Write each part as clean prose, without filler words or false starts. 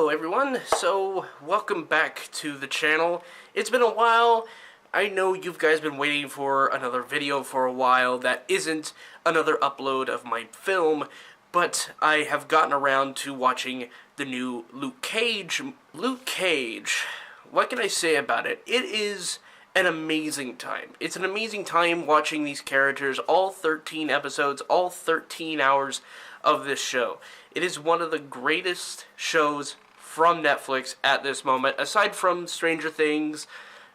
Hello everyone, so welcome back to the channel. It's been a while. I know you guys been waiting for another video for a while that isn't another upload of my film, but I have gotten around to watching the new Luke Cage. Luke Cage, what can I say about it? It is an amazing time. It's an amazing time watching these characters, all 13 episodes, all 13 hours of this show. It is one of the greatest shows from Netflix at this moment, aside from Stranger Things,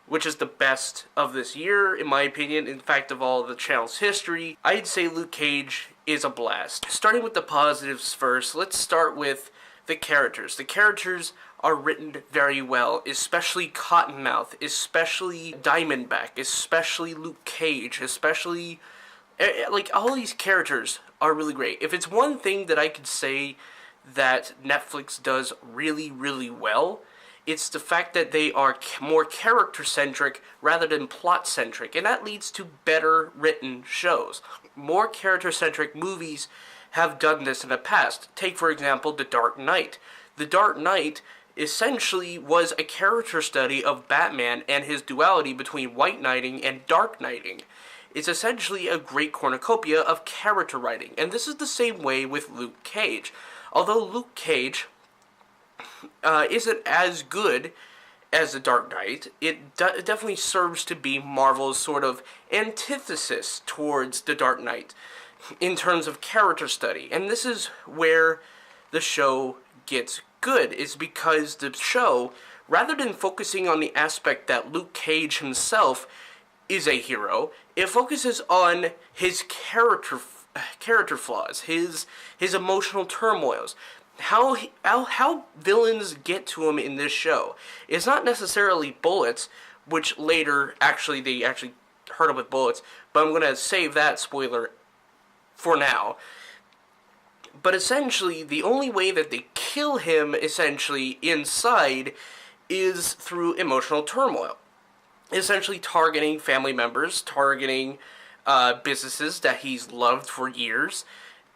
which is the best of this year, in my opinion. In fact, of all the channel's history, I'd say Luke Cage is a blast. Starting with the positives first, let's start with the characters. The characters are written very well, especially Cottonmouth, especially Diamondback, especially Luke Cage, especially... like, all these characters are really great. If it's one thing that I could say that Netflix does really, really well, it's the fact that they are more character-centric rather than plot-centric, and that leads to better written shows. More character-centric movies have done this in the past. Take, for example, The Dark Knight. The Dark Knight essentially was a character study of Batman and his duality between white knighting and dark knighting. It's essentially a great cornucopia of character writing, and this is the same way with Luke Cage. Although Luke Cage isn't as good as The Dark Knight, it definitely serves to be Marvel's sort of antithesis towards The Dark Knight in terms of character study. And this is where the show gets good, is because the show, rather than focusing on the aspect that Luke Cage himself is a hero, it focuses on his character flaws, his emotional turmoils, how villains get to him in this show. It's not necessarily bullets, which later they actually hurt him with bullets, but I'm going to save that spoiler for now. But essentially, the only way that they kill him, essentially, inside, is through emotional turmoil. Essentially targeting family members, targeting businesses that he's loved for years,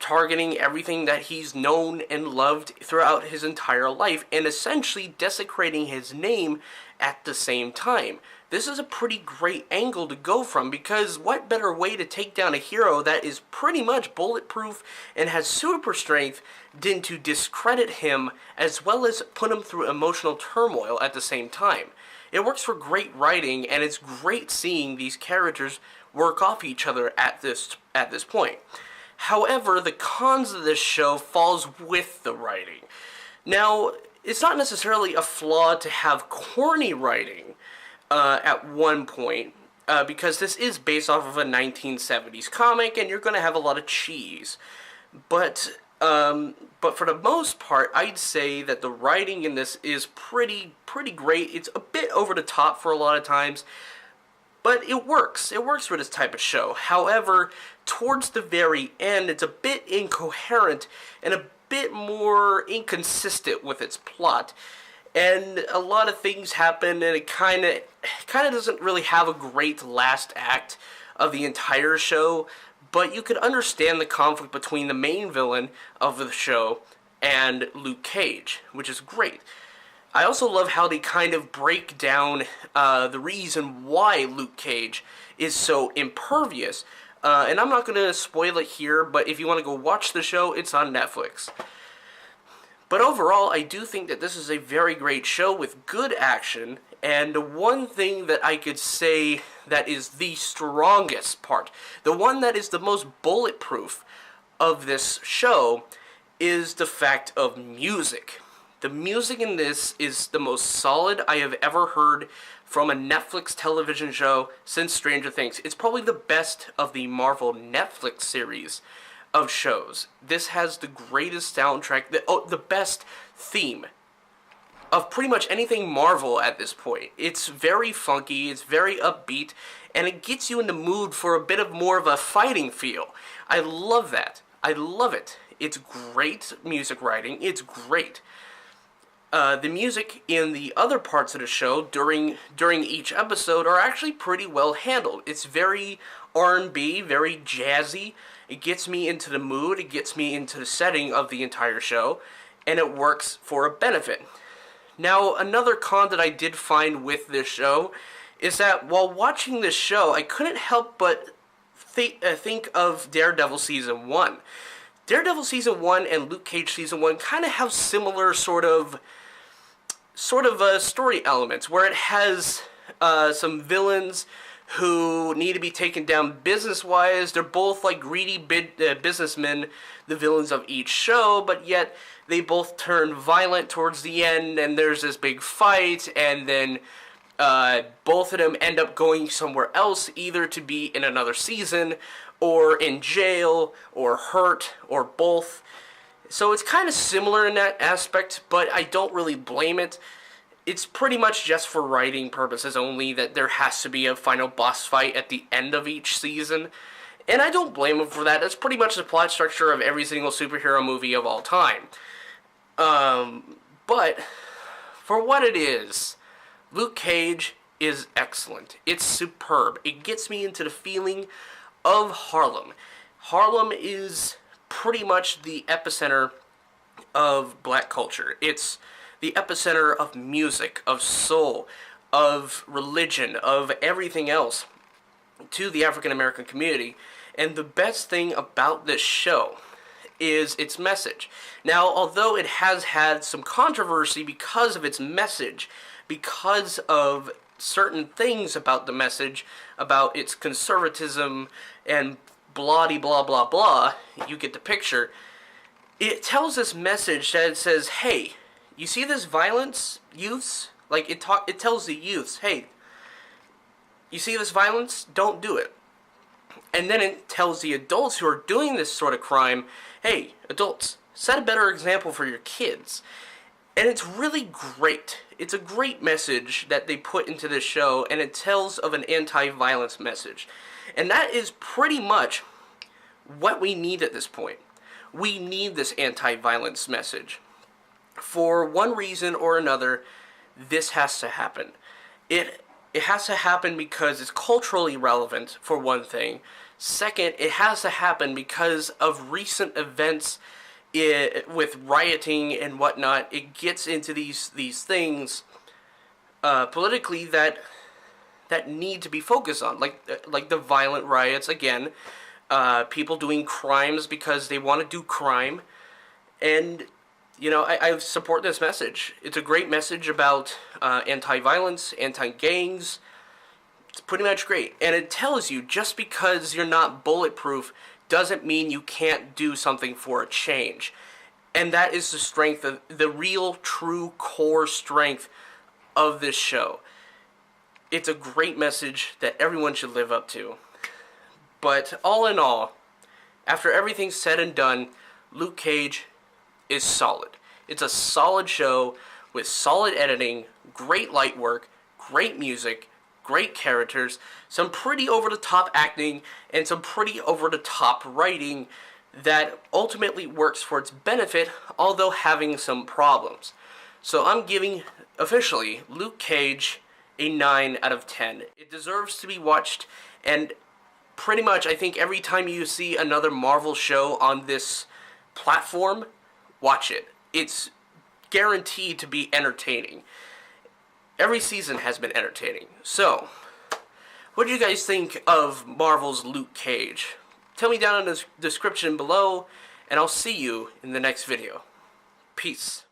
targeting everything that he's known and loved throughout his entire life, and essentially desecrating his name at the same time. This is a pretty great angle to go from, because what better way to take down a hero that is pretty much bulletproof and has super strength than to discredit him as well as put him through emotional turmoil at the same time. It works for great writing, and it's great seeing these characters work off each other at this point. However, the cons of this show falls with the writing. Now, it's not necessarily a flaw to have corny writing at one point, because this is based off of a 1970s comic, and you're going to have a lot of cheese. But for the most part, I'd say that the writing in this is pretty great. It's a bit over the top for a lot of times, but it works. It works for this type of show. However, towards the very end, it's a bit incoherent and a bit more inconsistent with its plot. And a lot of things happen, and it kind of doesn't really have a great last act of the entire show. But you could understand the conflict between the main villain of the show and Luke Cage, which is great. I also love how they kind of break down the reason why Luke Cage is so impervious. And I'm not going to spoil it here, but if you want to go watch the show, it's on Netflix. But overall, I do think that this is a very great show with good action, and one thing that I could say that is the strongest part, the one that is the most bulletproof of this show, is the fact of music. The music in this is the most solid I have ever heard from a Netflix television show since Stranger Things. It's probably the best of the Marvel Netflix series of shows. This has the greatest soundtrack, the best theme of pretty much anything Marvel at this point. It's very funky, it's very upbeat, and it gets you in the mood for a bit of more of a fighting feel. I love that. I love it. It's great music writing. It's great. The music in the other parts of the show during each episode are actually pretty well handled. It's very R&B, very jazzy. It gets me into the mood, it gets me into the setting of the entire show, and it works for a benefit. Now, another con that I did find with this show is that while watching this show, I couldn't help but think of Daredevil Season 1. Daredevil Season 1 and Luke Cage Season 1 kind of have similar sort of story elements, where it has some villains who need to be taken down business-wise. They're both like greedy businessmen, the villains of each show, but yet they both turn violent towards the end, and there's this big fight, and then both of them end up going somewhere else, either to be in another season, or in jail, or hurt, or both. So it's kind of similar in that aspect, but I don't really blame it. It's pretty much just for writing purposes only that there has to be a final boss fight at the end of each season. And I don't blame them for that. That's pretty much the plot structure of every single superhero movie of all time. But for what it is, Luke Cage is excellent. It's superb. It gets me into the feeling of Harlem. Harlem is pretty much the epicenter of black culture. It's the epicenter of music, of soul, of religion, of everything else to the African American community. And the best thing about this show is its message. Now, although it has had some controversy because of its message, because of certain things about the message, about its conservatism and blah blah blah blah, you get the picture. It tells this message that it says, hey, you see this violence, youths? Like, it tells the youths, hey, you see this violence? Don't do it. And then it tells the adults who are doing this sort of crime, hey, adults, set a better example for your kids. And it's really great. It's a great message that they put into this show, and it tells of an anti-violence message. And that is pretty much what we need at this point. We need this anti-violence message. For one reason or another, this has to happen. It has to happen because it's culturally relevant, for one thing. Second, it has to happen because of recent events with rioting and whatnot. It gets into these things politically that need to be focused on, like the violent riots again, people doing crimes because they want to do crime, and you know, I support this message. It's a great message about anti-violence, anti-gangs. It's pretty much great. And it tells you, just because you're not bulletproof doesn't mean you can't do something for a change. And that is the strength of the real, true, core strength of this show. It's a great message that everyone should live up to. But all in all, after everything's said and done, Luke Cage is solid. It's a solid show with solid editing, great light work, great music, great characters, some pretty over-the-top acting, and some pretty over-the-top writing that ultimately works for its benefit, although having some problems. So I'm giving, officially, Luke Cage a 9 out of 10. It deserves to be watched, and pretty much I think every time you see another Marvel show on this platform, watch it. It's guaranteed to be entertaining. Every season has been entertaining. So, what do you guys think of Marvel's Luke Cage? Tell me down in the description below, and I'll see you in the next video. Peace.